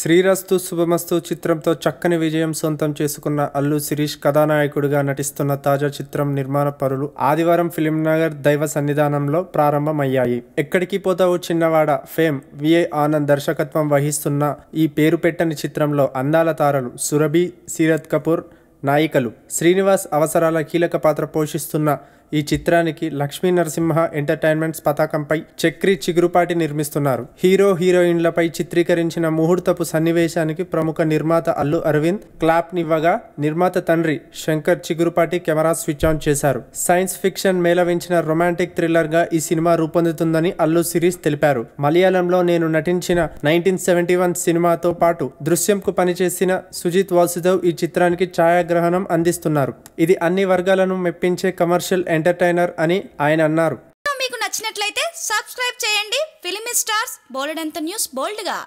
శ్రీరస్తు శుభమస్తు చిత్రంతో చక్కని విజయం సొంతం చేసుకున్న అల్లు శిరీష్ కథానాయకుడిగా నటిస్తున్న తాజా చిత్రం నిర్మాణ పరులు ఆదివారం ఫిలింనగర్ దైవ సన్నిధానంలో ప్రారంభమయ్యాయి. ఎక్కడికి పోతావు చిన్నవాడ ఫేమ్ విఐ ఆనంద్ దర్శకత్వం వహిస్తున్న ఈ పేరు పెట్టని చిత్రంలో అందాల తారలు సురభి, సీరత్ కపూర్ నాయికలు. శ్రీనివాస్ అవసరాల కీలక పాత్ర పోషిస్తున్న ఈ చిత్రానికి లక్ష్మీ నరసింహ ఎంటర్టైన్మెంట్స్ పతాకంపై చక్రి చిగురుపాటి నిర్మిస్తున్నారు. హీరో హీరోయిన్లపై చిత్రీకరించిన ముహూర్తపు సన్నివేశానికి ప్రముఖ నిర్మాత అల్లు అరవింద్ క్లాప్ నివ్వగా నిర్మాత తండ్రి Shankar Chigurupati camera switch on చేశారు. సైన్స్ ఫిక్షన్ మేళవించిన రొమాంటిక్ థ్రిల్లర్ గా ఈ సినిమా రూపొందుతుందని అల్లు శిరీష్ తెలిపారు. మలయాళంలో నేను నటించిన 1971 సినిమాతో పాటు దృశ్యంకు పనిచేసిన సుజిత్ వాసుదేవ్ ఈ చిత్రానికి ఛాయాగ్రహణం అందిస్తున్నారు. ఇది అన్ని వర్గాలను మెప్పించే కమర్షియల్ ఎంటర్టైనర్ అని ఆయన అన్నారు. మీకు నచ్చినట్లయితే సబ్స్క్రైబ్ చేయండి. ఫిలిమి స్టార్స్ బోల్డ్ అంత న్యూస్ బోల్డ్ గా.